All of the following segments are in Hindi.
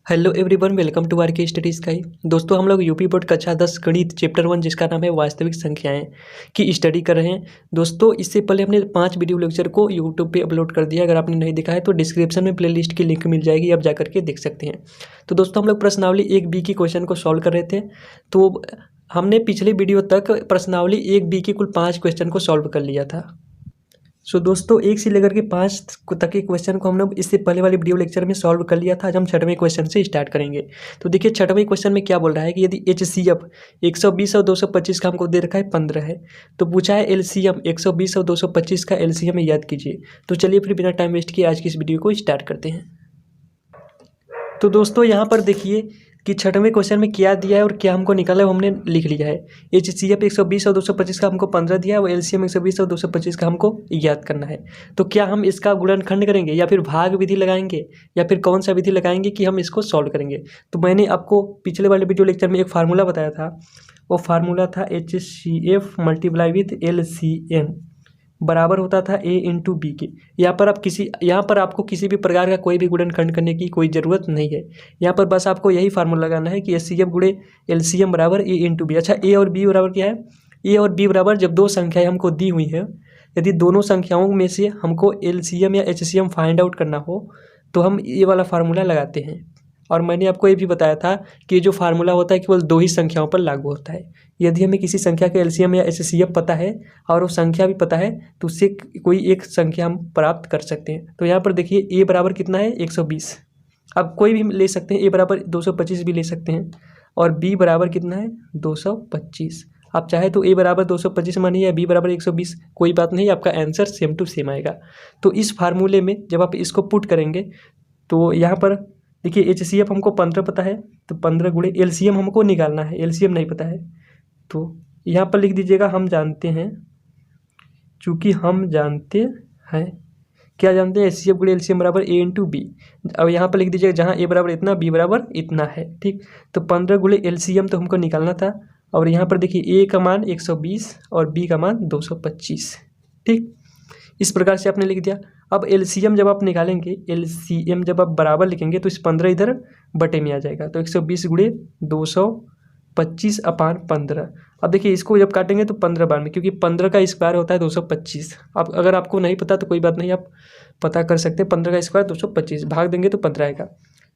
Hello everyone, welcome to R K study sky. दोस्तों, हम लोग यूपी बोर्ड कक्षा 10 गणित चैप्टर 1 जिसका नाम है वास्तविक संख्याएं की स्टडी कर रहे हैं। दोस्तों, इससे पहले हमने 5 वीडियो लेक्चर को यूट्यूब पे अपलोड कर दिया। अगर आपने नहीं देखा है तो डिस्क्रिप्शन में प्लेलिस्ट की लिंक मिल जाएगी, आप जाकर के देख सकते हैं। तो दोस्तों, हम लोग प्रश्नावली 1B की क्वेश्चन को सॉल्व कर रहे थे। तो हमने पिछले वीडियो तक प्रश्नावली 1B के कुल 5 क्वेश्चन को सॉल्व कर लिया था। दोस्तों, 1 से लेकर के 5 तक के क्वेश्चन को हम लोग इससे पहले वाले वीडियो लेक्चर में सॉल्व कर लिया था। आज हम 6वें क्वेश्चन से स्टार्ट करेंगे। तो देखिए, 6वें क्वेश्चन में क्या बोल रहा है कि यदि HCF 120 और 225 का हमको दे रखा है 15 है, तो पूछा है LCM 120 और 225 का LCM याद कीजिए। तो चलिए फिर बिना टाइम वेस्ट किए आज की इस वीडियो को स्टार्ट करते हैं। तो दोस्तों, यहाँ पर देखिए कि 6वें क्वेश्चन में क्या दिया है और क्या हमको निकाला है वो हमने लिख लिया है। HCF 120 और 225 का हमको 15 दिया है और LCM 120 और 225 का हमको याद करना है। तो क्या हम इसका गुणनखंड करेंगे या फिर भाग विधि लगाएंगे या फिर कौन सा विधि लगाएंगे कि हम इसको सॉल्व करेंगे। तो मैंने आपको पिछले वाले वीडियो लेक्चर में एक फार्मूला बताया था। वो फार्मूला था HCF मल्टीप्लाई विथ LCM बराबर होता था A इंटू बी के। यहाँ पर आपको किसी भी प्रकार का कोई भी गुणनखंड करने की कोई ज़रूरत नहीं है। यहाँ पर बस आपको यही फार्मूला लगाना है कि HCF गुणे LCM बराबर A इंटू बी। अच्छा, A और B बराबर क्या है? A और B बराबर जब दो संख्याएं हमको दी हुई हैं, यदि दोनों संख्याओं में से हमको LCM या HCM फाइंड आउट करना हो तो हम ये वाला फार्मूला लगाते हैं। और मैंने आपको ये भी बताया था कि ये जो फार्मूला होता है केवल 2 ही संख्याओं पर लागू होता है। यदि हमें किसी संख्या का LCM या HCF पता है और वो संख्या भी पता है तो उससे कोई एक संख्या हम प्राप्त कर सकते हैं। तो यहाँ पर देखिए, A बराबर कितना है? 120। अब कोई भी ले सकते हैं, A बराबर 225 भी ले सकते हैं और B बराबर कितना है? 225। आप चाहे तो A बराबर 225 मानिए या B बराबर 120, कोई बात नहीं, आपका आंसर सेम टू सेम आएगा। तो इस फार्मूले में जब आप इसको पुट करेंगे तो यहाँ पर देखिए, HCF हमको 15 पता है तो 15 गुणे LCM हमको निकालना है, LCM नहीं पता है। तो यहाँ पर लिख दीजिएगा हम जानते हैं, चूँकि हम जानते हैं, क्या जानते हैं? HCF गुणे LCM बराबर A इंटू बी। अब यहाँ पर लिख दीजिएगा जहाँ A बराबर इतना, B बराबर इतना है। ठीक, तो 15 गुणे LCM तो हमको निकालना था और यहाँ पर देखिए A का मान 120 और B का मान 225। ठीक, इस प्रकार से आपने लिख दिया। अब LCM जब आप निकालेंगे, LCM जब आप बराबर लिखेंगे तो इस 15 इधर बटे में आ जाएगा। तो 120 गुणे 225 अपान 15। अब देखिए, इसको जब काटेंगे तो 15 बार में, क्योंकि 15 का स्क्वायर होता है 225। अब अगर आपको नहीं पता तो कोई बात नहीं, आप पता कर सकते हैं। 15 का स्क्वायर 225, भाग देंगे तो 15 आएगा।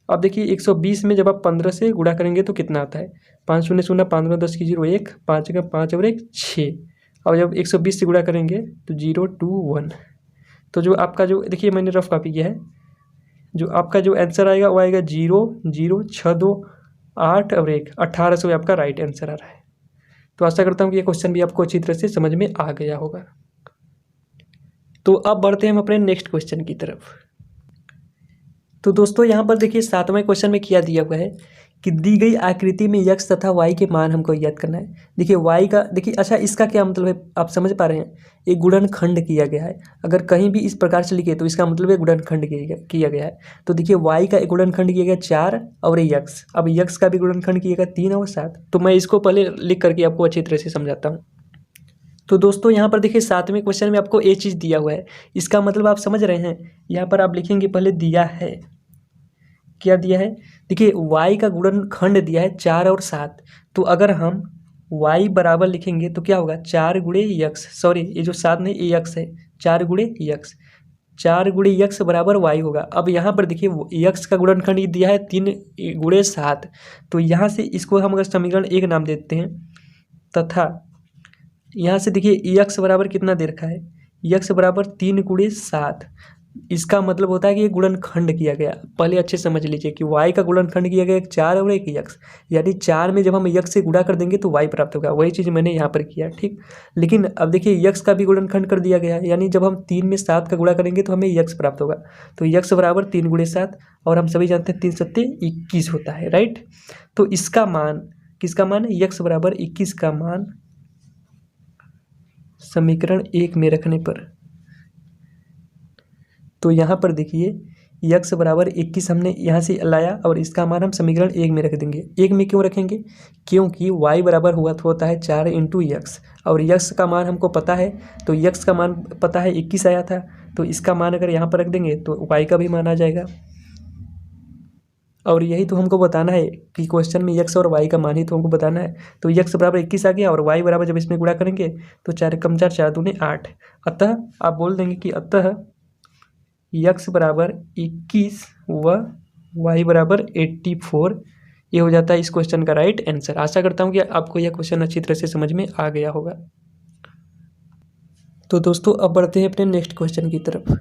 अब देखिए, 120 में जब आप 15 से गुणा करेंगे तो कितना आता है? 5 शून्य शून्य, 5 9 10 की 0 1, 5 का 5 और 1 6। अब जब 120 से गुणा करेंगे तो 0 2 1। तो जो आपका जो देखिए, मैंने रफ कॉपी किया है, जो आपका जो आंसर आएगा वो आएगा 0 0 6 2 8 और 1 1800 आपका राइट आंसर आ रहा है। तो आशा करता हूँ कि ये क्वेश्चन भी आपको अच्छी तरह से समझ में आ गया होगा। तो अब बढ़ते हैं हम अपने नेक्स्ट क्वेश्चन की तरफ। तो दोस्तों, यहाँ पर देखिए 7वें क्वेश्चन में क्या दिया हुआ है कि दी गई आकृति में x तथा y के मान हमको याद करना है। देखिए y का, देखिए अच्छा, इसका क्या मतलब है आप समझ पा रहे हैं? एक गुणनखंड किया गया है। अगर कहीं भी इस प्रकार से लिखे तो इसका मतलब है गुणनखंड किया गया है। तो देखिए, y का एक गुणनखंड किया गया 4 और x। अब x का भी गुणनखंड किया गया 3 और 7। तो मैं इसको पहले लिख करके आपको अच्छी तरह से समझाता हूँ। तो दोस्तों, यहाँ पर देखिए 7वें क्वेश्चन में आपको ये चीज़ दिया हुआ है। इसका मतलब आप समझ रहे हैं? यहाँ पर आप लिखेंगे, पहले दिया है, क्या दिया है? देखिए, y का गुणनखंड दिया है 4 और 7। तो अगर हम y बराबर लिखेंगे तो क्या होगा? 4 गुणे x, सॉरी ये जो 7 नहीं, ये x है, 4 गुणे x, 4 गुणे x बराबर y होगा। अब यहाँ पर देखिए x का गुणनखंड दिया है 3 गुणे 7। तो यहाँ से इसको हम अगर समीकरण 1 नाम देते हैं, तथा यहाँ से देखिए x बराबर कितना दे रखा है? x बराबर 3 गुणे 7। इसका मतलब होता है कि ये गुणनखंड किया गया। पहले अच्छे समझ लीजिए कि y का गुणनखंड किया गया 4 और 1 x, यानी 4 में जब हम x से गुणा कर देंगे तो y प्राप्त होगा। वही चीज़ मैंने यहाँ पर किया। ठीक, लेकिन अब देखिए x का भी गुणनखंड कर दिया गया है, यानी जब हम 3 में 7 का गुणा करेंगे तो हमें x प्राप्त होगा। तो x बराबर 3 गुणे 7, और हम सभी जानते हैं 3 7 21 होता है, राइट। तो इसका मान, किसका मान है? x बराबर 21 का मान समीकरण 1 में रखने पर, तो यहाँ पर देखिए x बराबर 21 हमने यहाँ से लाया और इसका मान हम समीकरण 1 में रख देंगे। 1 में क्यों रखेंगे? क्योंकि y बराबर होता है 4 इंटू x, और x का मान हमको पता है। तो x का मान पता है 21 आया था, तो इसका मान अगर यहाँ पर रख देंगे तो y का भी मान आ जाएगा। और यही तो हमको बताना है कि क्वेश्चन में x और y का मान ही तो हमको बताना है। तो x बराबर 21 आ गया और y बराबर जब इसमें गुणा करेंगे तो 4 कम 4 4 दूने 8। अतः आप बोल देंगे कि अतः x बराबर 21 व y बराबर 84। ये हो जाता है इस क्वेश्चन का राइट आंसर। आशा करता हूँ कि आपको यह क्वेश्चन अच्छी तरह से समझ में आ गया होगा। तो दोस्तों अब बढ़ते हैं अपने नेक्स्ट क्वेश्चन की तरफ।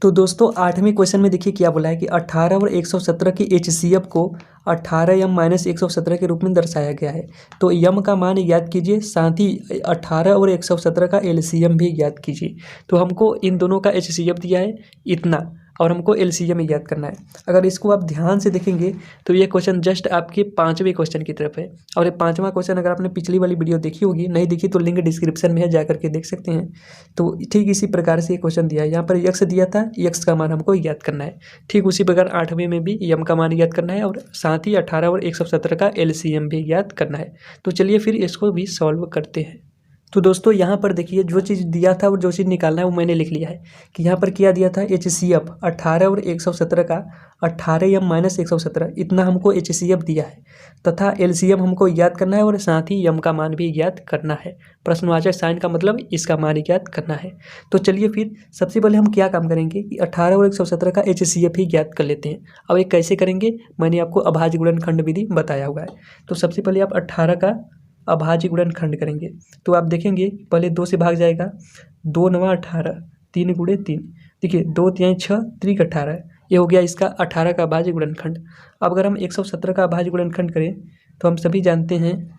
तो दोस्तों 8वें क्वेश्चन में देखिए क्या बोला है कि 18 और 117 की HCF को 18m-117 के रूप में दर्शाया गया है। तो m का मान ज्ञात कीजिए, साथ ही 18 और 117 का LCM भी ज्ञात कीजिए। तो हमको इन दोनों का HCF दिया है इतना और हमको LCM ही ज्ञात करना है। अगर इसको आप ध्यान से देखेंगे तो ये क्वेश्चन जस्ट आपके 5वें क्वेश्चन की तरफ है। और ये 5वां क्वेश्चन अगर आपने पिछली वाली वीडियो देखी होगी, नहीं देखी तो लिंक डिस्क्रिप्शन में है, जा करके देख सकते हैं। तो ठीक इसी प्रकार से ये क्वेश्चन दिया है। यहाँ पर x दिया था, x का मान हमको ज्ञात करना है। ठीक उसी प्रकार 8वें में भी m का मान ज्ञात करना है और साथ ही 18 और 117 का LCM भी ज्ञात करना है। तो चलिए फिर इसको भी सॉल्व करते हैं। तो दोस्तों यहाँ पर देखिए जो चीज़ दिया था और जो चीज़ निकालना है वो मैंने लिख लिया है कि यहाँ पर क्या दिया था HCF 18 और 117 का 18m-117 इतना हमको HCF दिया है तथा LCM हमको ज्ञात करना है और साथ ही m का मान भी ज्ञात करना है। प्रश्नवाचक साइन का मतलब इसका मान ज्ञात करना है। तो चलिए फिर सबसे पहले हम क्या काम करेंगे कि 18 और 117 का HCF ही ज्ञात कर लेते हैं। अब ये कैसे करेंगे, मैंने आपको अभाज्य गुणनखंड विधि बताया हुआ है। तो सबसे पहले आप 18 का अभाज्य गुणनखंड करेंगे तो आप देखेंगे पहले 2 से भाग जाएगा, 2 9 18, 3 गुणे 3, देखिए 2 3 6 3 18, ये हो गया इसका 18 का अभाज्य गुणनखंड। अब अगर हम 117 का अभाज्य गुणनखंड करें तो हम सभी जानते हैं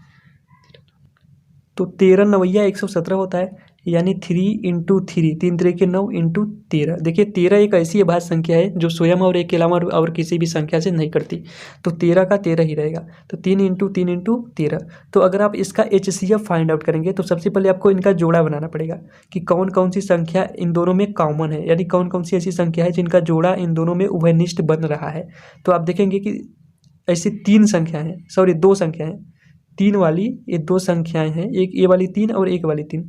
तो 13 9 117 होता है, यानी 3 × 3, 3 3 9 × 13। देखिए 13 एक ऐसी अभाज्य संख्या है जो स्वयं और एक के अलावा और किसी भी संख्या से नहीं करती, तो 13 का 13 ही रहेगा। तो 3 × 3 × 13। तो अगर आप इसका HCF फाइंड आउट करेंगे तो सबसे पहले आपको इनका जोड़ा बनाना पड़ेगा कि कौन कौन सी संख्या इन दोनों में कॉमन है, यानी कौन कौन सी ऐसी संख्या है जिनका जोड़ा इन दोनों में उभयनिष्ठ बन रहा है। तो आप देखेंगे कि ऐसी 2 संख्याएँ हैं, 3 वाली ये 2 संख्याएं हैं, एक ये वाली 3 और एक वाली 3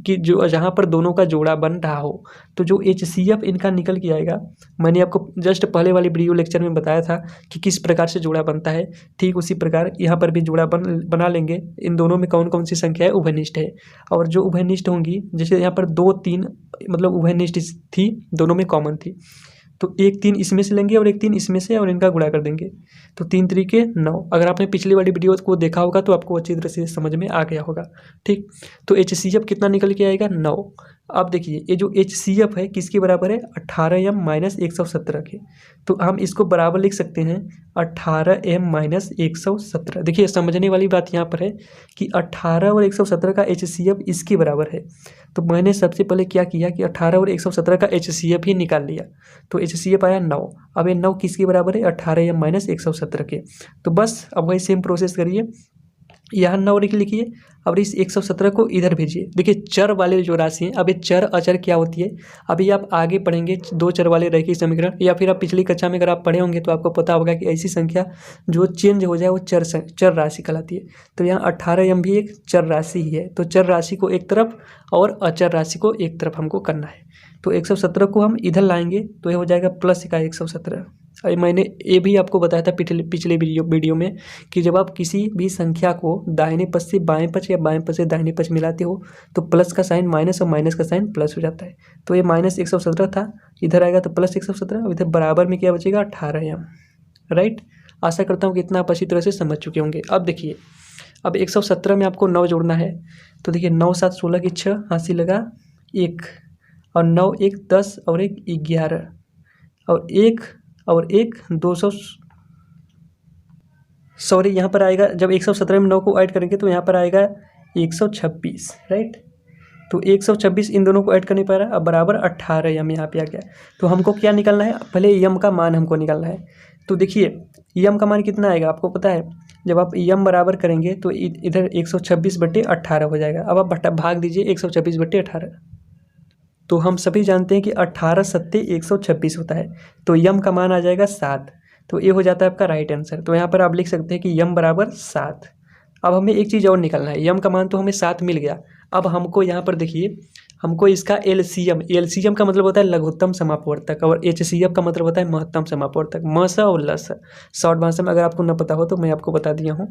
कि जो जहाँ पर दोनों का जोड़ा बन रहा हो तो जो HCF इनका निकल के आएगा। मैंने आपको जस्ट पहले वाली वीडियो लेक्चर में बताया था कि किस प्रकार से जोड़ा बनता है, ठीक उसी प्रकार यहाँ पर भी जोड़ा बना लेंगे। इन दोनों में कौन कौन सी संख्या है उभयनिष्ठ है, और जो उभयनिष्ठ होंगी, जैसे यहाँ पर 2 3 मतलब उभयनिष्ठ थी, दोनों में कॉमन थी, तो एक 3 इसमें से लेंगे और एक 3 इसमें से और इनका गुणा कर देंगे, तो 3 3 के 9। अगर आपने पिछली वाली वीडियो को देखा होगा तो आपको अच्छी तरह से समझ में आ गया होगा। ठीक, तो HCF कितना निकल के आएगा 9। अब देखिए ये जो HCF है किसके बराबर है 18m-117 के, तो हम इसको बराबर लिख सकते हैं 18m-117। देखिए समझने वाली बात यहाँ पर है कि 18 और 117 का HCF इसके बराबर है। तो मैंने सबसे पहले क्या किया कि 18 और 117 का HCF ही निकाल लिया, तो HCF आया 9। अब ये 9 किसके बराबर है 18m-117 के। तो बस अब वही सेम प्रोसेस करिए, यहाँ 9 लिखिए और इस 117 को इधर भेजिए। देखिए चर वाले जो राशि हैं, अब ये चर अचर क्या होती है अभी आप आगे पढ़ेंगे, 2 चर वाले रैखिक समीकरण, या फिर आप पिछली कक्षा में अगर आप पढ़े होंगे तो आपको पता होगा कि ऐसी संख्या जो चेंज हो जाए वो चर राशि कहलाती है। तो यहाँ 18m भी एक चर राशि ही है, तो चर राशि को एक तरफ और अचर राशि को एक तरफ हमको करना है। तो 117 को हम इधर लाएंगे तो ये हो जाएगा प्लस का 117। मैंने ये भी आपको बताया था पिछले वीडियो में कि जब आप किसी भी संख्या को दाहिने पक्ष से बाएं पक्ष या बाएं पक्ष से दाहिने पक्ष मिलाते हो तो प्लस का साइन माइनस और माइनस का साइन प्लस हो जाता है। तो ये -117 था, इधर आएगा तो +117, और इधर बराबर में क्या बचेगा 18m। राइट, आशा करता हूँ कि इतना आप अच्छी तरह से समझ चुके होंगे। अब देखिए अब 117 में आपको 9 जोड़ना है, तो देखिए 9 7 16 की 6, हाथ से लगा 1, और 9 1 10 और 1 11, और 1 और 1 200, सॉरी यहाँ पर आएगा जब 117 में 9 को ऐड करेंगे तो यहाँ पर आएगा 126। राइट, तो 126 इन दोनों को ऐड करने पर अब बराबर 18m यहाँ पे आ गया। तो हमको क्या निकालना है, पहले m का मान हमको निकालना है। तो देखिए m का मान कितना आएगा आपको पता है, जब आप m बराबर करेंगे तो इधर 126/18 हो जाएगा। अब आप भाग दीजिए 126/18, तो हम सभी जानते हैं कि 18 सत्ते 126 होता है, तो m का मान आ जाएगा 7। तो ये हो जाता है आपका राइट आंसर। तो यहाँ पर आप लिख सकते हैं कि m बराबर 7। अब हमें एक चीज़ और निकालना है, m का मान तो हमें 7 मिल गया। अब हमको यहाँ पर देखिए हमको इसका एलसीएम का मतलब होता है लघुत्तम समापवर्तक, और एचसीएफ का मतलब होता है महत्तम समापवर्तक। म स और ल स शॉर्ट भाषा में अगर आपको न पता हो तो मैं आपको बता दिया हूँ।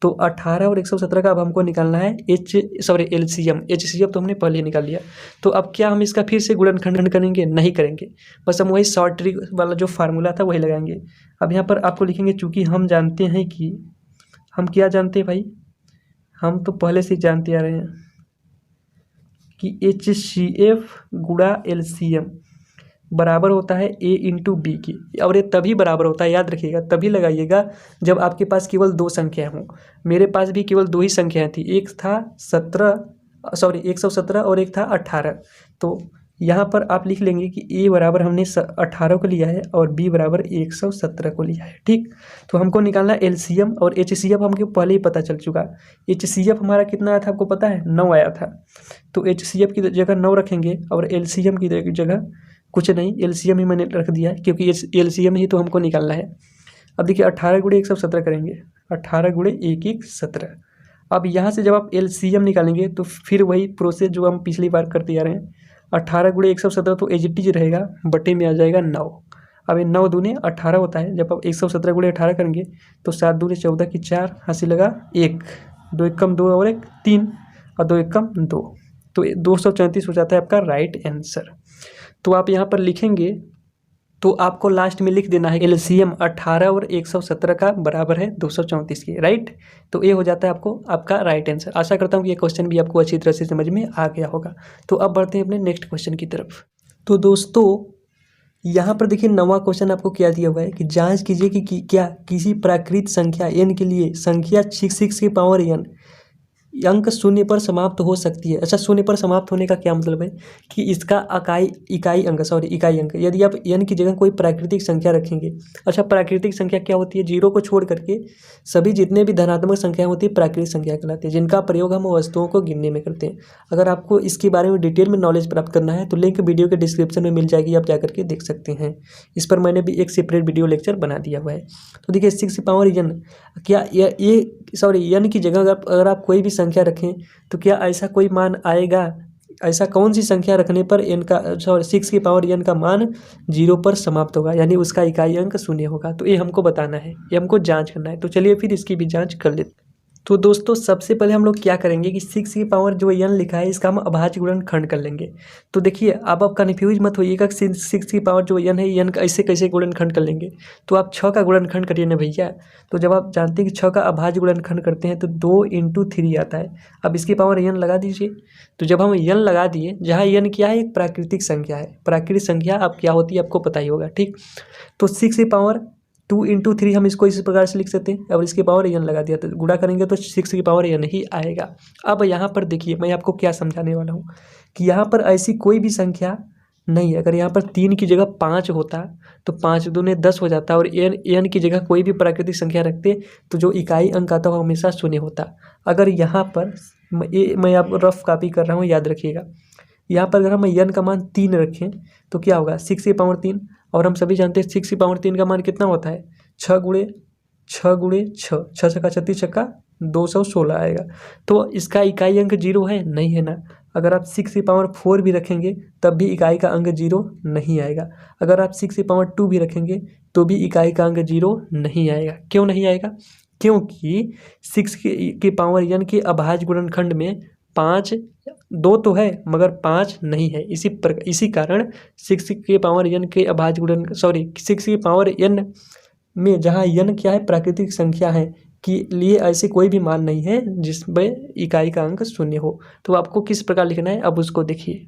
तो 18 और 117 का अब हमको निकालना है एलसीएम। एचसीएफ तो हमने पहले ही निकाल लिया। तो अब क्या हम इसका फिर से गुणनखंड करेंगे? नहीं करेंगे, बस हम वही शॉर्ट ट्रिक वाला जो फार्मूला था वही लगाएंगे। अब यहाँ पर आपको लिखेंगे, चूँकि हम जानते हैं कि हम क्या जानते हैं भाई, हम तो पहले से जानते आ रहे हैं कि HCF गुणा LCM बराबर होता है A इंटू बी की। और ये तभी बराबर होता है, याद रखिएगा, तभी लगाइएगा जब आपके पास केवल दो संख्या हों। मेरे पास भी केवल दो ही संख्याएं थी, एक था 117 और एक था 18। तो यहाँ पर आप लिख लेंगे कि A बराबर हमने 18 को लिया है और B बराबर 117 को लिया है। ठीक, तो हमको निकालना LCM और HCF हमको पहले ही पता चल चुका। HCF हमारा कितना आया था आपको पता है? 9 आया था। तो HCF की जगह 9 रखेंगे और LCM की जगह कुछ नहीं, LCM ही मैंने रख दिया है क्योंकि LCM ही तो हमको निकालना है। अब देखिए 18 गुणे 117 करेंगे, 18 गुणे 1 1 17। अब यहाँ से जब आप LCM निकालेंगे तो फिर वही प्रोसेस जो हम पिछली बार करते आ रहे हैं। 18 गुणे 117 तो एजिटीज रहेगा, बटे में आ जाएगा 9। अब ये 9 दूने 18 होता है। जब आप 117 गुणे 18 करेंगे तो 7 दूने 14 की 4, हंसी लगा 1, 2 एकम 2 और 1 3 और 2 एकम 2, तो 234 हो जाता है आपका राइट आंसर। तो आप यहाँ पर लिखेंगे तो आपको लास्ट में लिख देना है LCM 18 और 117 का बराबर है 234 के, राइट। तो ये हो जाता है आपका राइट आंसर। आशा करता हूँ कि ये क्वेश्चन भी आपको अच्छी तरह से समझ में आ गया होगा। तो अब बढ़ते हैं अपने नेक्स्ट क्वेश्चन की तरफ। तो दोस्तों यहाँ पर देखिए 9वां क्वेश्चन आपको क्या दिया हुआ है कि जांच कीजिए कि क्या किसी प्राकृत संख्या n के लिए संख्या 6 की पावर n अंक शून्य पर समाप्त हो सकती है। अच्छा, शून्य पर समाप्त होने का क्या मतलब है कि इसका इकाई अंक यदि आप n की जगह कोई प्राकृतिक संख्या रखेंगे। अच्छा, प्राकृतिक संख्या क्या होती है? जीरो को छोड़ करके सभी जितने भी धनात्मक संख्या होती है प्राकृतिक संख्या कहलाती है, जिनका प्रयोग हम वस्तुओं को गिनने में करते हैं। अगर आपको इसके बारे में डिटेल में नॉलेज प्राप्त करना है तो लिंक वीडियो के डिस्क्रिप्शन में मिल जाएगी, आप जाकर के देख सकते हैं। इस पर मैंने भी एक सेपरेट वीडियो लेक्चर बना दिया हुआ है। तो देखिए 6 की पावर n, क्या n की जगह अगर आप कोई भी संख्या रखें तो क्या ऐसा कोई मान आएगा? ऐसा कौन सी संख्या रखने पर n का 6 की पावर n का मान 0 पर समाप्त होगा, यानी उसका इकाई अंक शून्य होगा? तो ये हमको बताना है, ये हमको जांच करना है। तो चलिए फिर इसकी भी जांच कर लेते हैं। तो दोस्तों सबसे पहले हम लोग क्या करेंगे कि 6 की पावर जो n लिखा है इसका हम अभाज्य गुणनखंड कर लेंगे। तो देखिए अब आप कन्फ्यूज मत होइएगा, 6 की पावर जो n है n का ऐसे कैसे गुणनखंड कर लेंगे। तो आप 6 का गुणनखंड करिए ना भैया। तो जब आप जानते हैं कि 6 का अभाज्य गुणनखंड करते हैं तो 2 × 3 आता है। अब इसकी पावर n लगा दीजिए। तो जब हम n लगा दिए, जहाँ n क्या है? एक प्राकृतिक संख्या है। प्राकृतिक संख्या अब क्या होती है आपको पता ही होगा, ठीक। तो 6 की पावर 2 × 3 हम इसको इस प्रकार से लिख सकते हैं। और इसके पावर n लगा दिया तो गुणा करेंगे तो 6 की पावर n ही आएगा। अब यहाँ पर देखिए मैं आपको क्या समझाने वाला हूँ कि यहाँ पर ऐसी कोई भी संख्या नहीं है। अगर यहाँ पर 3 की जगह 5 होता तो 5 दूने 10 हो जाता, और n की जगह कोई भी प्राकृतिक संख्या रखते तो जो इकाई अंक आता वो हमेशा शून्य होता। अगर यहाँ पर मैं आपको रफ कॉपी कर रहा हूँ, याद रखिएगा। यहाँ पर अगर हम n का मान 3 रखें तो क्या होगा? 6 की पावर 3, और हम सभी जानते हैं 6 की पावर 3 का मान कितना होता है? 6 गुणे 6, 6 छक्का 36 छक्का 216 आएगा। तो इसका इकाई अंक 0 है? नहीं है ना। अगर आप 6 की पावर 4 भी रखेंगे तब भी इकाई का अंक 0 नहीं आएगा। अगर आप 6 की पावर 2 भी रखेंगे तो भी इकाई का अंक 0 नहीं आएगा। क्यों नहीं आएगा? क्योंकि 6 की पावर n के अभाज्य गुणनखंड में 5 2 तो है मगर 5 नहीं है। इसी कारण 6 की पावर n के अभाज्य गुणन 6 की पावर n में जहाँ n क्या है? प्राकृतिक संख्या है के लिए ऐसे कोई भी मान नहीं है जिसमें इकाई का अंक शून्य हो। तो आपको किस प्रकार लिखना है अब उसको देखिए।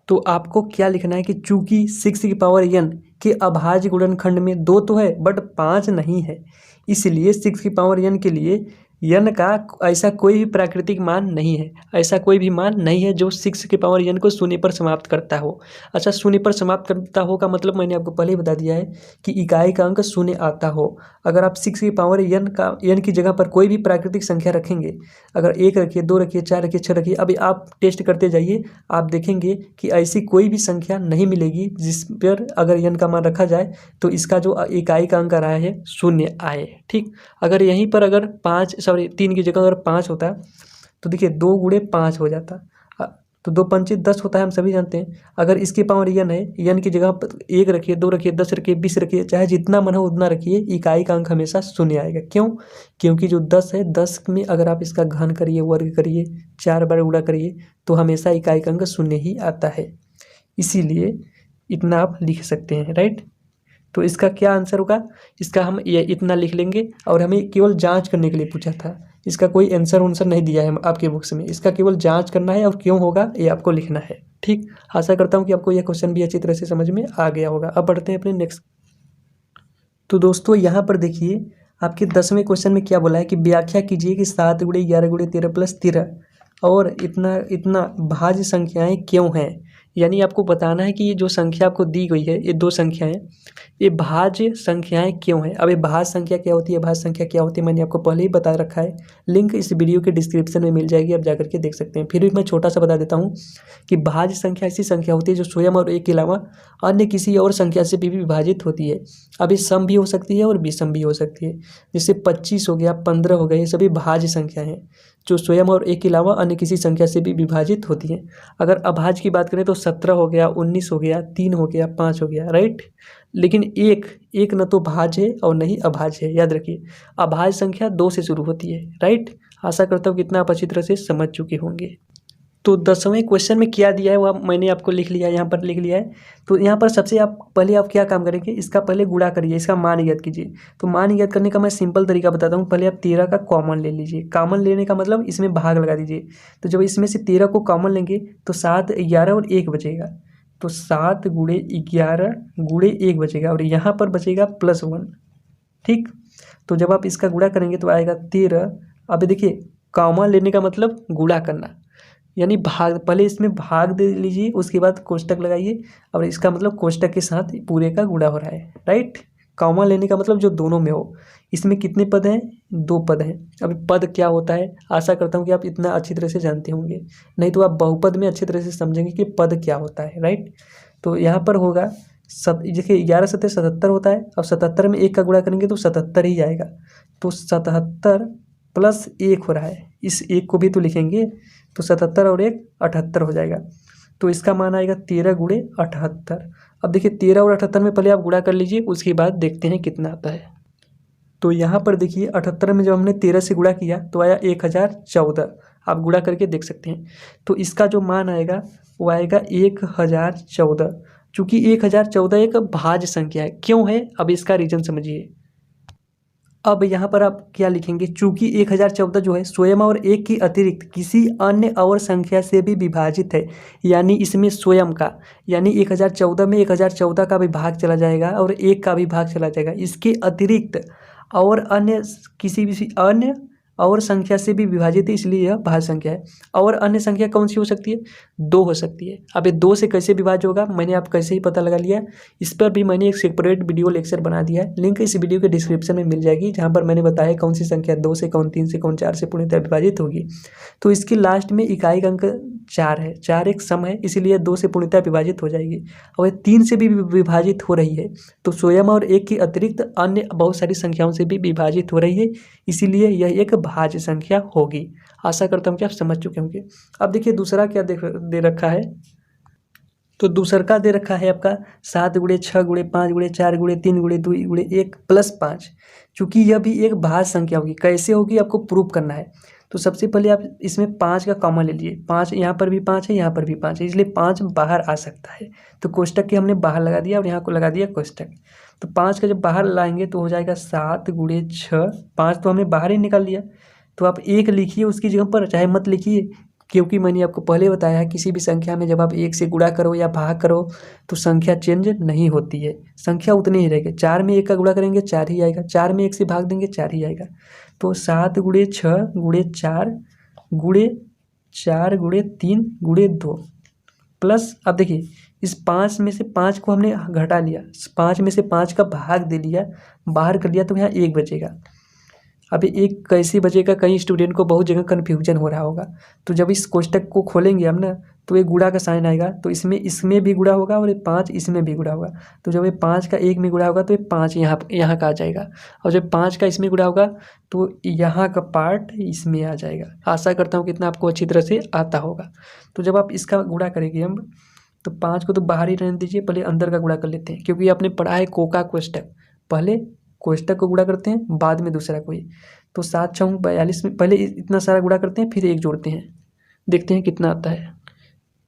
तो आपको क्या लिखना है कि चूंकि 6 की पावर n के अभाज्य गुणनखंड में 2 तो है बट 5 नहीं है, इसलिए 6 की पावर n के लिए n का ऐसा कोई भी प्राकृतिक मान नहीं है। ऐसा कोई भी मान नहीं है जो 6 की पावर n को शून्य पर समाप्त करता हो। अच्छा, शून्य पर समाप्त करता हो का मतलब मैंने आपको पहले ही बता दिया है कि इकाई का अंक शून्य आता हो। अगर आप 6 की पावर n की जगह पर कोई भी प्राकृतिक संख्या रखेंगे, अगर 1 रखिए, 2 रखिए, 4 रखिए, 6 रखिए, अभी आप टेस्ट करते जाइए, आप देखेंगे कि ऐसी कोई भी संख्या नहीं मिलेगी जिस पर अगर n का मान रखा जाए तो इसका जो इकाई का अंक आ रहा है शून्य आए, ठीक। अगर यहीं पर अगर 3 की जगह अगर 5 होता तो देखिए 2 × 5 हो जाता। तो 2 पंचे 10 होता है, हम सभी जानते हैं। अगर इसके पावर n है, n की जगह पर 1 रखिए, 2 रखिए, 10 रखिए, 20 रखिए, चाहे जितना मन हो उतना रखिए, इकाई का अंक हमेशा शून्य आएगा। क्यों? क्योंकि जो 10 है, 10 में अगर आप इसका घन करिए, वर्ग करिए, 4 बार गुणा करिए, तो हमेशा इकाई का अंक शून्य ही आता है। इसीलिए इतना आप लिख सकते हैं, राइट। तो इसका क्या आंसर होगा? इसका हम ये इतना लिख लेंगे, और हमें केवल जांच करने के लिए पूछा था। इसका कोई आंसर नहीं दिया है आपके बुक्स में, इसका केवल जांच करना है और क्यों होगा ये आपको लिखना है। ठीक, आशा करता हूँ कि आपको यह क्वेश्चन भी अच्छी तरह से समझ में आ गया होगा। अब बढ़ते हैं अपने नेक्स्ट। तो दोस्तों यहाँ पर देखिए आपके 10वें क्वेश्चन में क्या बोला है कि व्याख्या कीजिए कि 7 गुणे 11 गुणे 13 प्लस 13 और इतना इतना भाज्य संख्याएं क्यों हैं। यानी आपको बताना है कि ये जो संख्या आपको दी गई है, ये 2 संख्याएं, ये भाज्य संख्याएं क्यों हैं। अब ये भाज्य संख्या क्या होती है, भाज्य संख्या क्या होती है, मैंने आपको पहले ही बता रखा है। लिंक इस वीडियो के डिस्क्रिप्शन में मिल जाएगी, आप जाकर के देख सकते हैं। फिर भी मैं छोटा सा बता देता हूँ कि भाज्य संख्या ऐसी संख्या होती है जो स्वयं और एक के अलावा अन्य किसी और संख्या से भी विभाजित होती है। अब ये सम भी हो सकती है और विषम भी हो सकती है। जैसे 25 हो गया, 15 हो गए, ये सभी भाज्य संख्या हैं जो स्वयं और एक के अलावा अन्य किसी संख्या से भी विभाजित होती हैं। अगर अभाज्य की बात करें तो 17 हो गया, 19 हो गया, 3 हो गया, 5 हो गया, राइट। लेकिन एक न तो भाज्य है और नहीं अभाज्य है, याद रखिए। अभाज्य संख्या 2 से शुरू होती है, राइट। आशा करता हूँ कि इतना आप अच्छी तरह से समझ चुके होंगे। तो 10वें क्वेश्चन में क्या दिया है वो मैंने आपको लिख लिया है, यहाँ पर लिख लिया है। तो यहाँ पर सबसे पहले आप क्या काम करेंगे, इसका पहले गुणा करिए, इसका मान ज्ञात कीजिए। तो मान ज्ञात करने का मैं सिंपल तरीका बताता हूँ। पहले आप 13 का कॉमन ले लीजिए। कॉमन लेने का मतलब इसमें भाग लगा दीजिए। तो जब इसमें से 13 को कॉमन लेंगे तो 7, 11 और 1 बचेगा। तो 7 गुणे 11 गुणे 1 बचेगा, और यहाँ पर बचेगा +1। ठीक, तो जब आप इसका गुणा करेंगे तो आएगा 13। अब देखिए कॉमन लेने का मतलब गुणा करना, यानी भाग, पहले इसमें भाग दे लीजिए, उसके बाद कोष्टक लगाइए, और इसका मतलब कोष्टक के साथ पूरे का गुणा हो रहा है, राइट। कॉमन लेने का मतलब जो दोनों में हो। इसमें कितने पद हैं? 2 पद हैं। अब पद क्या होता है, आशा करता हूँ कि आप इतना अच्छी तरह से जानते होंगे, नहीं तो आप बहुपद में अच्छी तरह से समझेंगे कि पद क्या होता है, राइट। तो यहाँ पर होगा देखिए 11 7 77 होता है। अब 77 में 1 का गुणा करेंगे तो 77 ही आएगा। तो 77 + 1 हो रहा है, इस 1 को भी तो लिखेंगे। तो 77 और 1 78 हो जाएगा। तो इसका मान आएगा 13 गुणे 78। अब देखिए 13 और 78 में पहले आप गुणा कर लीजिए, उसके बाद देखते हैं कितना आता है। तो यहाँ पर देखिए 78 में जब हमने 13 से गुणा किया तो आया 1014। आप गुणा करके देख सकते हैं। तो इसका जो मान आएगा वो आएगा 1014। चूँकि 1014 एक भाज्य संख्या है। क्यों है, अब इसका रीजन समझिए। अब यहाँ पर आप क्या लिखेंगे, चूंकि 1014 जो है स्वयं और एक की अतिरिक्त किसी अन्य और संख्या से भी विभाजित है, यानी इसमें स्वयं का, यानी 1014 में 1014 का भी भाग चला जाएगा और 1 का भी भाग चला जाएगा। इसके अतिरिक्त और अन्य किसी भी अन्य और संख्या से भी विभाजित है, इसलिए यह भाज्य संख्या है। और अन्य संख्या कौन सी हो सकती है? 2 हो सकती है। अब ये 2 से कैसे विभाज्य होगा, मैंने आप कैसे ही पता लगा लिया। इस पर भी मैंने एक सेपरेट वीडियो लेक्चर बना दिया है, लिंक इस वीडियो के डिस्क्रिप्शन में मिल जाएगी, जहाँ पर मैंने बताया कौन सी संख्या 2 से, कौन 3 से, कौन 4 से पूर्णतः विभाजित होगी। तो इसके लास्ट में इकाई का अंक 4 है, 4 एक सम है, इसीलिए 2 से पूर्णतः विभाजित हो जाएगी। और 3 से भी विभाजित हो रही है, तो स्वयं और 1 की अतिरिक्त अन्य बहुत सारी संख्याओं से भी विभाजित हो रही है, इसीलिए यह एक भाज्य संख्या होगी। आशा करता हूँ कि आप समझ चुके होंगे। अब देखिए दूसरा क्या दे रखा है। तो दूसरा का दे रखा है आपका 7 गुणे 6 गुणे 5 गुणे 4 गुणे 3 गुणे 2 गुणे 1 + 5। चूँकि यह भी एक भाज्य संख्या होगी। कैसे होगी आपको प्रूव करना है। तो सबसे पहले आप इसमें 5 का कॉमन ले लीजिए। 5 यहाँ पर भी 5 है, यहाँ पर भी 5 है, इसलिए 5 बाहर आ सकता है। तो कोष्टक के हमने बाहर लगा दिया और यहाँ को लगा दिया कोष्टक। तो 5 का जब बाहर लाएंगे तो हो जाएगा 7 गुणे 6। 5 तो हमने बाहर ही निकाल लिया। तो आप 1 लिखिए उसकी जगह पर, चाहे मत लिखिए, क्योंकि मैंने आपको पहले बताया है किसी भी संख्या में जब आप 1 से गुणा करो या भाग करो तो संख्या चेंज नहीं होती है, संख्या उतनी ही रहेगी। 4 में 1 का गुणा करेंगे 4 ही आएगा, 4 में 1 से भाग देंगे 4 ही आएगा। तो 7 गुणे 6 गुणे 4 गुणे 4 गुणे 3 गुणे 2 प्लस, अब देखिए इस 5 में से 5 को हमने घटा लिया, 5 में से 5 का भाग दे लिया, बाहर कर लिया, तो यहाँ 1 बचेगा। अभी एक कैसी बजेगा, कई स्टूडेंट को बहुत जगह कन्फ्यूजन हो रहा होगा। तो जब इस कोष्टक को खोलेंगे हम ना, तो एक गुणा का साइन आएगा, तो इसमें भी गुणा होगा और ये 5 इसमें भी गुणा होगा। तो जब ये 5 का 1 में गुणा होगा तो ये 5 यहाँ का आ जाएगा, और जब 5 का इसमें गुणा होगा तो यहाँ का पार्ट इसमें आ जाएगा। आशा करता हूँ कि इतना आपको अच्छी तरह से आता होगा। तो जब आप इसका गुणा करेंगे हम, तो 5 को तो बाहर ही रहने दीजिए, पहले अंदर का गुणा कर लेते हैं, क्योंकि आपने पढ़ा है कोका कोष्टक। पहले कोष्टक को गुणा करते हैं, बाद में दूसरा कोई। तो 7 छंग 42 में पहले इतना सारा गुणा करते हैं, फिर 1 जोड़ते हैं, देखते हैं कितना आता है।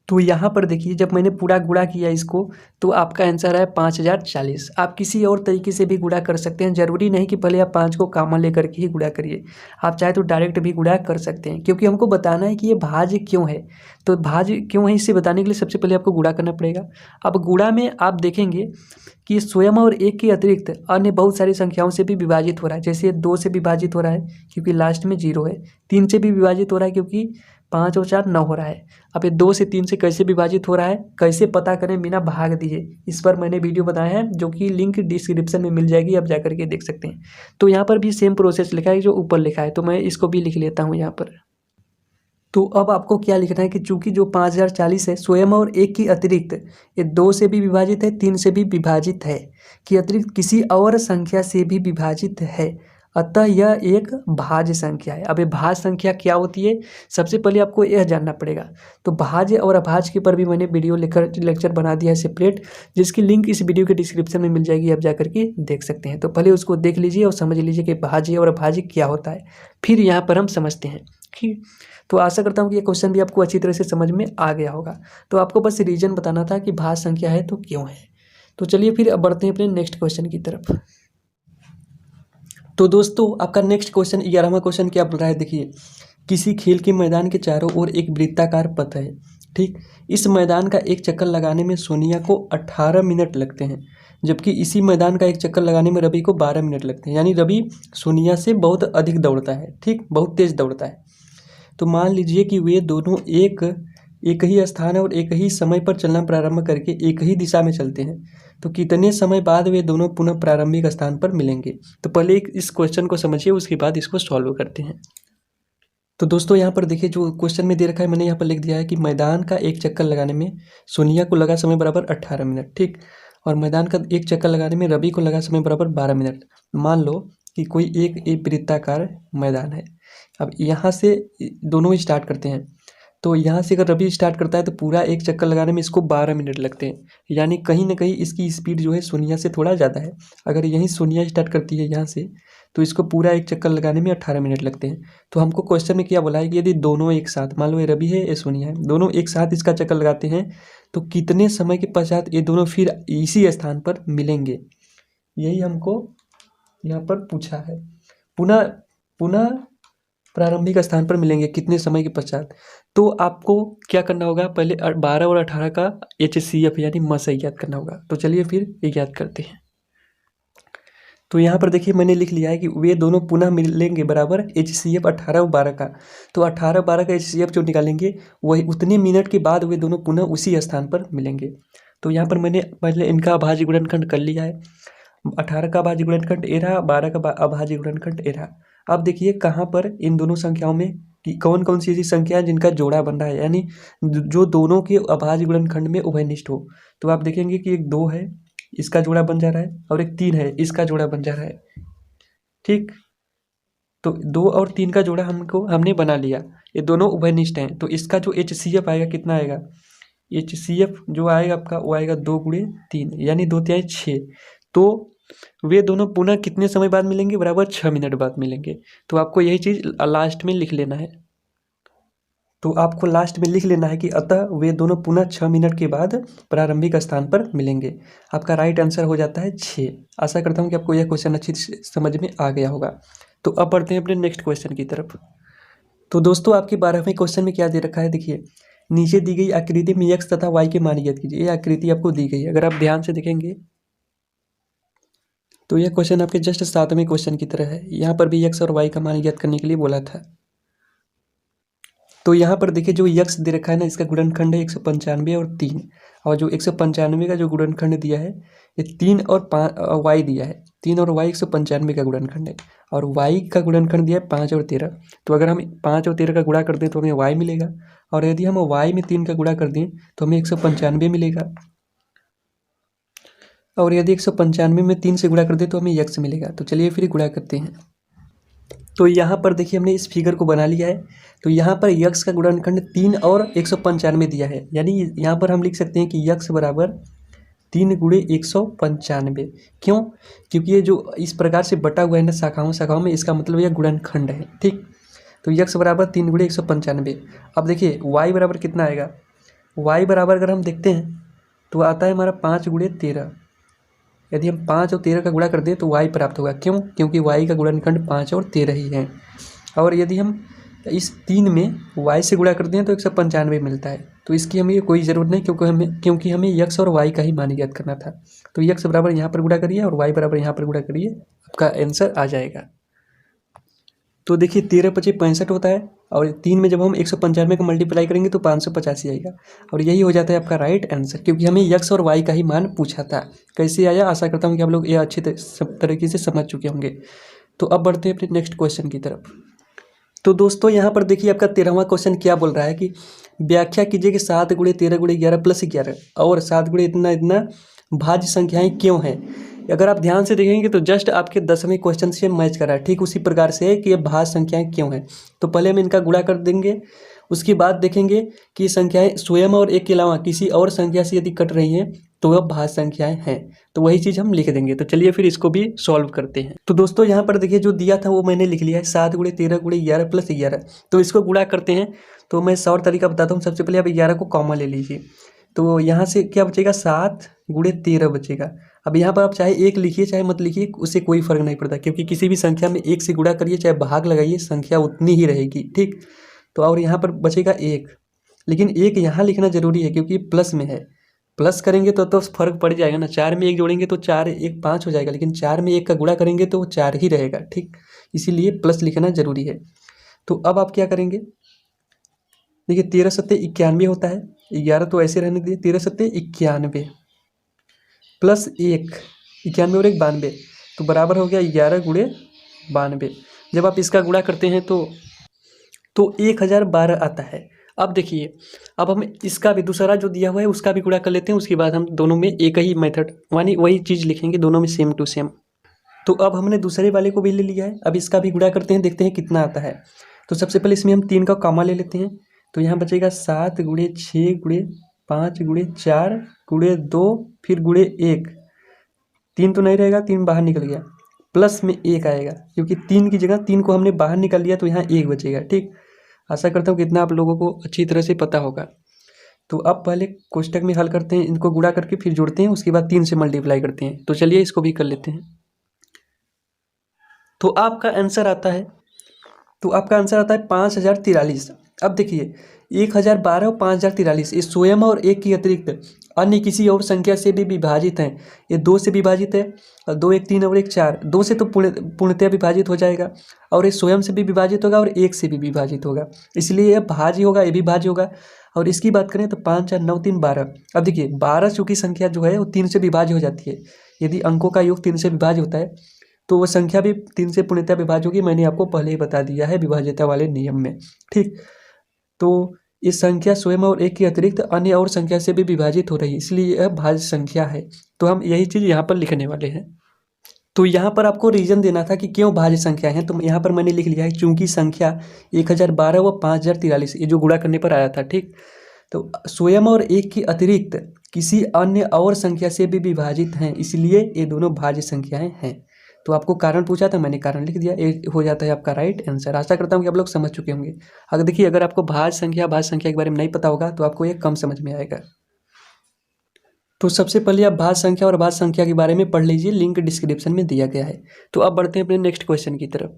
तो यहाँ पर देखिए, जब मैंने पूरा गुणा किया इसको, तो आपका आंसर है 5040। आप किसी और तरीके से भी गुणा कर सकते हैं, ज़रूरी नहीं कि पहले आप 5 को कॉमन लेकर के ही गुणा करिए। आप चाहे तो डायरेक्ट भी गुणा कर सकते हैं, क्योंकि हमको बताना है कि ये भाज्य क्यों है। तो भाज्य क्यों है, इसे बताने के लिए सबसे पहले आपको गुणा करना पड़ेगा। अब गुणा में आप देखेंगे कि स्वयं और 1 के अतिरिक्त अन्य बहुत सारी संख्याओं से भी विभाजित हो रहा है। जैसे 2 से विभाजित हो रहा है क्योंकि लास्ट में 0 है, 3 से भी विभाजित हो रहा है क्योंकि 5 और 4 9 हो रहा है। अब ये 2 से 3 से कैसे विभाजित हो रहा है, कैसे पता करें बिना भाग दिए, इस पर मैंने वीडियो बनाया है, जो कि लिंक डिस्क्रिप्शन में मिल जाएगी, आप जाकर के देख सकते हैं। तो यहाँ पर भी सेम प्रोसेस लिखा है जो ऊपर लिखा है, तो मैं इसको भी लिख लेता हूँ यहाँ पर। तो अब आपको क्या लिखना है कि चूंकि जो 5040 है स्वयं और 1 की अतिरिक्त ये 2 से भी विभाजित है, 3 से भी विभाजित है, कि अतिरिक्त किसी और संख्या से भी विभाजित है, अतः यह एक भाज्य संख्या है। अब ये भाज्य संख्या क्या होती है, सबसे पहले आपको यह जानना पड़ेगा। तो भाज्य और अभाज्य के पर भी मैंने वीडियो लेक्चर बना दिया है सेपरेट, जिसकी लिंक इस वीडियो के डिस्क्रिप्शन में मिल जाएगी, आप जाकर के देख सकते हैं। तो पहले उसको देख लीजिए और समझ लीजिए कि भाज्य और अभाज्य क्या होता है, फिर यहाँ पर हम समझते हैं। ठीक, तो आशा करता हूँ कि ये क्वेश्चन भी आपको अच्छी तरह से समझ में आ गया होगा। तो आपको बस रीजन बताना था कि भाज्य संख्या है तो क्यों है। तो चलिए फिर अब बढ़ते हैं अपने नेक्स्ट क्वेश्चन की तरफ। तो दोस्तों आपका नेक्स्ट क्वेश्चन 11वां क्वेश्चन क्या बोल रहा है, देखिए, किसी खेल के मैदान के चारों ओर एक वृत्ताकार पथ है। ठीक, इस मैदान का एक चक्कर लगाने में सोनिया को 18 मिनट लगते हैं, जबकि इसी मैदान का एक चक्कर लगाने में रवि को 12 मिनट लगते हैं। यानी रवि सोनिया से बहुत अधिक दौड़ता है, ठीक, बहुत तेज दौड़ता है। तो मान लीजिए कि वे दोनों एक ही स्थान और एक ही समय पर चलना प्रारंभ करके एक ही दिशा में चलते हैं, तो कितने समय बाद वे दोनों पुनः प्रारंभिक स्थान पर मिलेंगे। तो पहले इस क्वेश्चन को समझिए, उसके बाद इसको सॉल्व करते हैं। तो दोस्तों यहाँ पर देखिए, जो क्वेश्चन में दे रखा है मैंने यहाँ पर लिख दिया है कि मैदान का एक चक्कर लगाने में सोनिया को लगा समय बराबर 18 मिनट, ठीक, और मैदान का एक चक्कर लगाने में रवि को लगा समय बराबर 12 मिनट। मान लो कि कोई एक वृत्ताकार मैदान है। अब यहाँ से दोनों स्टार्ट करते हैं, तो यहाँ से अगर रवि स्टार्ट करता है तो पूरा एक चक्कर लगाने में इसको 12 मिनट लगते हैं। यानी कहीं ना कहीं इसकी स्पीड जो है सोनिया से थोड़ा ज़्यादा है। अगर यहीं सोनिया स्टार्ट करती है यहाँ से, तो इसको पूरा एक चक्कर लगाने में 18 मिनट लगते हैं। तो हमको क्वेश्चन में क्या बोला है कि यदि दोनों एक साथ, मान लो ये रवि है ये सोनिया है, दोनों एक साथ इसका चक्कर लगाते हैं, तो कितने समय के पश्चात ये दोनों फिर इसी स्थान पर मिलेंगे, यही हमको यहाँ पर पूछा है। पुनः प्रारंभिक स्थान पर मिलेंगे कितने समय के पश्चात। तो आपको क्या करना होगा, पहले 12 और 18 का HCF यानी मस ज्ञात करना होगा। तो चलिए फिर ये ज्ञात करते हैं। तो यहाँ पर देखिए मैंने लिख लिया है कि वे दोनों पुनः मिलेंगे बराबर HCF 18 और 12 का। तो 18 12 का HCF जो निकालेंगे वही उतने मिनट के बाद वे दोनों पुनः उसी स्थान पर मिलेंगे। तो यहाँ पर मैंने पहले इनका अभाज्य गुणनखंड कर लिया है। 18 का अभाज्य गुणनखंड ए रहा, 12 का अभाज्य गुणनखंड ए रहा। अब देखिए कहाँ पर इन दोनों संख्याओं में कि कौन कौन सी ऐसी संख्या है जिनका जोड़ा बन रहा है, यानी जो दोनों के अभाज्य गुणनखंड में उभयनिष्ठ हो। तो आप देखेंगे कि एक 2 है, इसका जोड़ा बन जा रहा है, और एक 3 है, इसका जोड़ा बन जा रहा है। ठीक, तो 2 और 3 का जोड़ा हमने बना लिया, ये दोनों उभयनिष्ठ हैं। तो इसका जो HCF आएगा कितना आएगा, HCF जो आएगा आपका वो आएगा 2 गुणे 3 यानी 2 तिहाई 6। तो वे दोनों पुनः कितने समय बाद मिलेंगे, बराबर 6 मिनट बाद मिलेंगे। तो आपको यही चीज़ लास्ट में लिख लेना है। तो आपको लास्ट में लिख लेना है कि अतः वे दोनों पुनः 6 मिनट के बाद प्रारंभिक स्थान पर मिलेंगे। आपका राइट आंसर हो जाता है 6। आशा करता हूँ कि आपको यह क्वेश्चन अच्छी समझ में आ गया होगा। तो अब बढ़ते हैं अपने नेक्स्ट क्वेश्चन की तरफ। तो दोस्तों आपके 12वें क्वेश्चन में क्या दे रखा है, देखिए, नीचे दी गई आकृति में x तथा y के मान ज्ञात कीजिए। ये आकृति आपको दी गई है, अगर आप ध्यान से देखेंगे तो यह क्वेश्चन आपके जस्ट 7वें क्वेश्चन की तरह है। यहाँ पर भी x और y का मान ज्ञात करने के लिए बोला था। तो यहाँ पर देखिए जो x दे रखा है ना, इसका गुणनखंड है 195 और 3, और जो 195 का जो गुणनखंड दिया है ये 3 और 5 y दिया है। 3 और y 195 का गुणनखंड है, और y का गुणनखंड दिया है 5 और 13। तो अगर हम 5 और 13 का गुणा कर दें तो हमें y मिलेगा, और यदि हम y में 3 का गुणा कर दें तो हमें 195 मिलेगा, और यदि 195 में 3 से गुणा कर दें तो हमें x मिलेगा। तो चलिए फिर गुणा करते हैं। तो यहाँ पर देखिए हमने इस फिगर को बना लिया है। तो यहाँ पर यक्स का गुणनखंड 3 और 195 दिया है, यानी यहाँ पर हम लिख सकते हैं कि यक्स बराबर 3 गुणे 195। क्यों? क्योंकि ये जो इस प्रकार से बटा हुआ है ना शाखाओं में, इसका मतलब यह गुणनखंड है। ठीक, तो यक्स बराबर 3 गुणे 195। अब देखिए वाई बराबर कितना आएगा। वाई बराबर अगर हम देखते हैं तो आता है हमारा 5 गुणे 13। यदि हम 5 और 13 का गुणा कर दें तो y प्राप्त होगा। क्यों? क्योंकि y का गुणनखंड 5 और 13 ही है। और यदि हम इस 3 में y से गुणा कर दें तो 195 मिलता है। तो इसकी हमें कोई ज़रूरत नहीं, क्योंकि हमें यक्स और y का ही मान ज्ञात करना था। तो यक्स बराबर यहाँ पर गुणा करिए और y बराबर यहाँ पर गुणा करिए, आपका आंसर आ जाएगा। तो देखिए 13 पचे 65 होता है, और 3 में जब हम 195 को मल्टीप्लाई करेंगे तो 585 आएगा, और यही हो जाता है आपका राइट आंसर, क्योंकि हमें यक्स और वाई का ही मान पूछा था। कैसे आया, आशा करता हूँ कि आप लोग ये अच्छी तरीके से समझ चुके होंगे। तो अब बढ़ते हैं अपने नेक्स्ट क्वेश्चन की तरफ। तो दोस्तों यहाँ पर देखिए आपका 13वां क्वेश्चन क्या बोल रहा है कि व्याख्या कीजिए कि 7 गुणे 13 गुणे 11 प्लस 11 और 7 गुणे इतना इतना भाज्य संख्याएं क्यों हैं। अगर आप ध्यान से देखेंगे तो जस्ट आपके 10वें क्वेश्चन से मैच कर रहा है। ठीक उसी प्रकार से है कि ये भाज्य संख्याएं क्यों हैं। तो पहले हम इनका गुणा कर देंगे, उसके बाद देखेंगे कि संख्याएं स्वयं और एक के अलावा किसी और संख्या से यदि कट रही हैं तो वह भाज्य संख्याएं हैं। तो वही चीज़ हम लिख देंगे। तो चलिए फिर इसको भी सॉल्व करते हैं। तो दोस्तों यहाँ पर देखिए जो दिया था वो मैंने लिख लिया है, 7 गुणे 13 गुणे 11 प्लस 11। तो इसको गुणा करते हैं। तो मैं और तरीका बताता हूँ। सबसे पहले आप 11 को कॉमन ले लीजिए, तो यहाँ से क्या बचेगा, 7 गुणे 13 बचेगा। अब यहाँ पर आप चाहे 1 लिखिए चाहे मत लिखिए, उससे कोई फर्क नहीं पड़ता, क्योंकि किसी भी संख्या में 1 से गुणा करिए चाहे भाग लगाइए, संख्या उतनी ही रहेगी। ठीक, तो और यहाँ पर बचेगा 1, लेकिन 1 यहाँ लिखना जरूरी है क्योंकि प्लस में है। प्लस करेंगे तो फर्क पड़ जाएगा ना। 4 में 1 जोड़ेंगे तो 4 1 5 हो जाएगा, लेकिन 4 में 1 का गुणा करेंगे तो वो 4 ही रहेगा। ठीक, इसीलिए प्लस लिखना जरूरी है। तो अब आप क्या करेंगे, देखिए 13 सत्ते 91 होता है, 11 तो ऐसे रहने दिए, 13 सत्ते 91 प्लस 1, 91 और 1 92, तो बराबर हो गया 11 गुणे 92। जब आप इसका गुणा करते हैं तो 1012 आता है। अब देखिए, अब हम इसका भी दूसरा जो दिया हुआ है उसका भी गुणा कर लेते हैं, उसके बाद हम दोनों में एक ही मेथड यानी वही चीज़ लिखेंगे, दोनों में सेम टू सेम। तो अब हमने दूसरे वाले को भी ले लिया है, अब इसका भी गुणा करते हैं, देखते हैं कितना आता है। तो सबसे पहले इसमें हम 3 का कॉमा ले लेते हैं। तो यहाँ बचेगा 7 गुणे 6 गुणे 5 गुणे 4 गुणे 2 फिर गुणे 1, 3 तो नहीं रहेगा, 3 बाहर निकल गया, प्लस में 1 आएगा, क्योंकि 3 की जगह 3 को हमने बाहर निकाल लिया तो यहाँ 1 बचेगा। ठीक, आशा करता हूँ कि इतना आप लोगों को अच्छी तरह से पता होगा। तो अब पहले कोष्टक में हल करते हैं, इनको गुणा करके फिर जोड़ते हैं, उसके बाद 3 से मल्टीप्लाई करते हैं। तो चलिए इसको भी कर लेते हैं। तो आपका आंसर आता है 5043। अब देखिए 1012 और 5043 ये स्वयं और एक की अतिरिक्त अन्य किसी और संख्या से भी विभाजित हैं। ये 2 से विभाजित है, और 2 1 3 और 1 4, 2 से तो पूर्णतः विभाजित हो जाएगा, और ये स्वयं से भी विभाजित होगा और 1 से भी विभाजित होगा, इसलिए यह भाज्य होगा, ये भी भाज्य होगा। और इसकी बात करें तो 5 4 9 3 12। अब देखिए 12 चूँकि संख्या जो है वो 3 से विभाज्य हो जाती है। यदि अंकों का योग 3 से विभाज्य होता है तो वह संख्या भी 3 से पूर्णतः विभाज्य होगी। मैंने आपको पहले ही बता दिया है विभाज्यता वाले नियम में। ठीक, तो इस संख्या स्वयं और एक के अतिरिक्त अन्य और संख्या से भी विभाजित हो रही है, इसलिए यह भाज्य संख्या है। तो हम यही चीज़ यहाँ पर लिखने वाले हैं। तो यहाँ पर आपको रीजन देना था कि क्यों भाज्य संख्या है, तो यहाँ पर मैंने लिख लिया है चूंकि संख्या 1012 व 5043 ये जो गुणा करने पर आया था। ठीक, तो स्वयं और एक के अतिरिक्त किसी अन्य और संख्या से भी विभाजित हैं, इसलिए ये दोनों भाज्य संख्याएं हैं। तो आपको कारण पूछा था, मैंने कारण लिख दिया, ये हो जाता है आपका राइट आंसर। आशा करता हूँ कि आप लोग समझ चुके होंगे। अगर देखिए अगर आपको भाज्य संख्या के बारे में नहीं पता होगा तो आपको ये कम समझ में आएगा। तो सबसे पहले आप भाज्य संख्या और भाज्य संख्या के बारे में पढ़ लीजिए, लिंक डिस्क्रिप्शन में दिया गया है। तो अब बढ़ते हैं अपने नेक्स्ट क्वेश्चन की तरफ।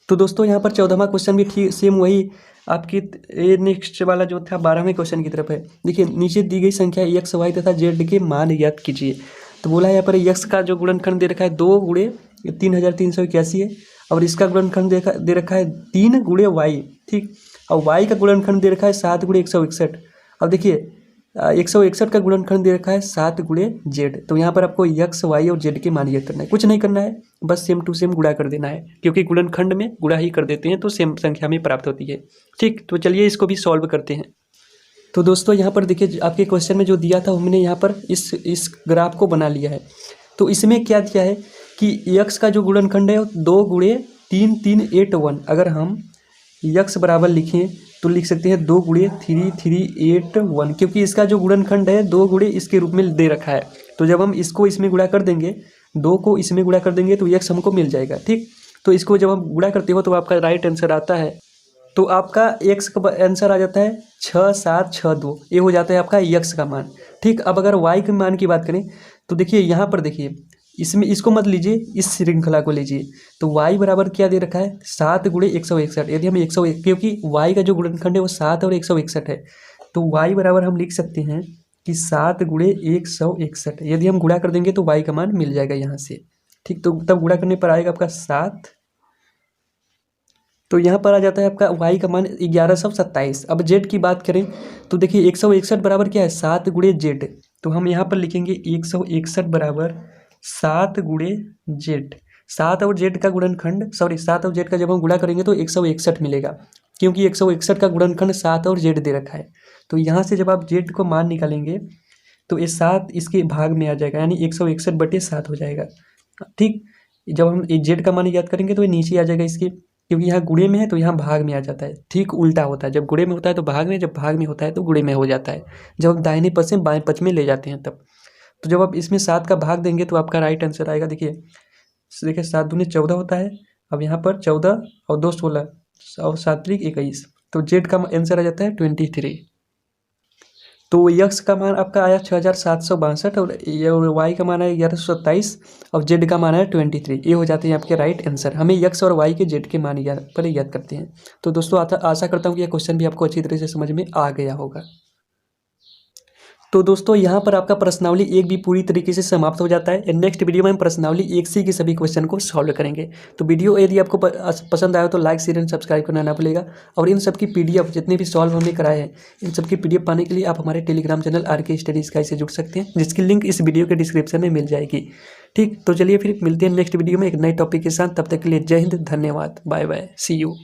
तो दोस्तों यहाँ पर 14वां क्वेश्चन भी ठीक सेम वही आपकी ये नेक्स्ट वाला जो था 12वें क्वेश्चन की तरफ है। देखिए नीचे दी गई संख्या x y तथा z के मान ज्ञात कीजिए। तो बोला यहाँ पर x का जो गुणनखंड दे रखा है 2 गुणे 3381 है, और इसका गुणनखंड दे रखा है 3 गुणे y। ठीक, और y का गुणनखंड दे रखा है 7 गुणे 161। अब देखिए 161 का गुणनखंड दे रखा है 7 गुणे जेड। तो यहाँ पर आपको यक्स वाई और जेड के मान ज्ञात करना है, कुछ नहीं करना है, बस सेम टू सेम गुणा कर देना है, क्योंकि गुणनखंड में गुणा ही कर देते हैं तो सेम संख्या में प्राप्त होती है। ठीक, तो चलिए इसको भी सॉल्व करते हैं। तो दोस्तों यहाँ पर देखिए आपके क्वेश्चन में जो दिया था हमने यहाँ पर इस ग्राफ को बना लिया है। तो इसमें क्या दिया है कि यक्स का जो गुणनखंड है 2 गुणे 3 3 8 1। अगर हम यक्स बराबर लिखें तो लिख सकते हैं 2 गुणे 3 3 8 1, क्योंकि इसका जो गुणनखंड है 2 गुणे इसके रूप में दे रखा है। तो जब हम इसको इसमें गुणा कर देंगे, 2 को इसमें गुणा कर देंगे तो यक्स हमको मिल जाएगा। ठीक, तो इसको जब हम गुणा करते हो तो आपका राइट आंसर आता है, तो आपका एक्स का आंसर आ जाता है 6762। ये हो जाता है आपका यक्स का मान। ठीक, अब अगर वाई के मान की बात करें तो देखिए यहाँ पर देखिए इसमें इसको मत लीजिए, इस श्रृंखला को लीजिए। तो y बराबर क्या दे रखा है 7 गुणे 161। यदि हम 101, क्योंकि y का जो गुणनखंड है वो 7 और 161 है, तो y बराबर हम लिख सकते हैं कि 7 गुणे 161। यदि हम गुणा कर देंगे तो y का मान मिल जाएगा यहाँ से। ठीक, तो तब गुणा करने पर आएगा आपका 7, तो यहाँ पर आ जाता है आपका y का मान 1127। अब z की बात करें तो देखिए 161 बराबर क्या है 7 गुणे जेड। तो हम यहाँ पर लिखेंगे 161 बराबर 7 गुणे जेड। 7 और जेड का गुणनखंड 7 और जेड का जब हम गुणा करेंगे तो 161 मिलेगा, क्योंकि 161 का गुणनखंड 7 और जेड दे रखा है। तो यहाँ से जब आप जेड को मान निकालेंगे तो ये 7 इसके भाग में आ जाएगा, यानी 161/7 हो जाएगा। ठीक, जब हम जेड का मान याद करेंगे तो ये नीचे आ जाएगा इसके, क्योंकि यहाँ गुणे में है तो यहाँ भाग में आ जाता है। ठीक उल्टा होता है, जब गुणे में होता है तो भाग में, जब भाग में होता है तो गुणे में हो जाता है। जब हम दाहिने पक्ष से बाएं पक्ष में ले जाते हैं तब। तो जब आप इसमें 7 का भाग देंगे तो आपका राइट आंसर आएगा। देखिए 7 दूनी 14 होता है, अब यहाँ पर 14 और 2 16 और 7 त्रिक 21, तो जेड का आंसर आ जाता है 23। तो यक्स का मान आपका आया 6762 और वाई का मान आया 1127 और जेड का मान आया 23। ये हो जाते हैं आपके राइट आंसर। हमें यक्स और वाई के जेड के मान पहले याद करते हैं। तो दोस्तों आशा करता हूँ कि यह क्वेश्चन भी आपको अच्छी तरह से समझ में आ गया होगा। तो दोस्तों यहाँ पर आपका प्रश्नावली 1 भी पूरी तरीके से समाप्त हो जाता है। नेक्स्ट वीडियो में हम प्रश्नावली 1C के सभी क्वेश्चन को सॉल्व करेंगे। तो वीडियो यदि आपको पसंद आया तो लाइक शेयर एंड सब्सक्राइब करना ना भूलेगा। और इन सब की PDF जितने भी सॉल्व हमने कराए हैं, इन सब की PDF पाने के लिए आप हमारे Telegram channel RK study sky से जुड़ सकते हैं, जिसकी लिंक इस वीडियो के डिस्क्रिप्शन में मिल जाएगी। ठीक, तो चलिए फिर मिलते हैं नेक्स्ट वीडियो में एक नए टॉपिक के साथ। तब तक के लिए जय हिंद, धन्यवाद, बाय बाय, सी यू।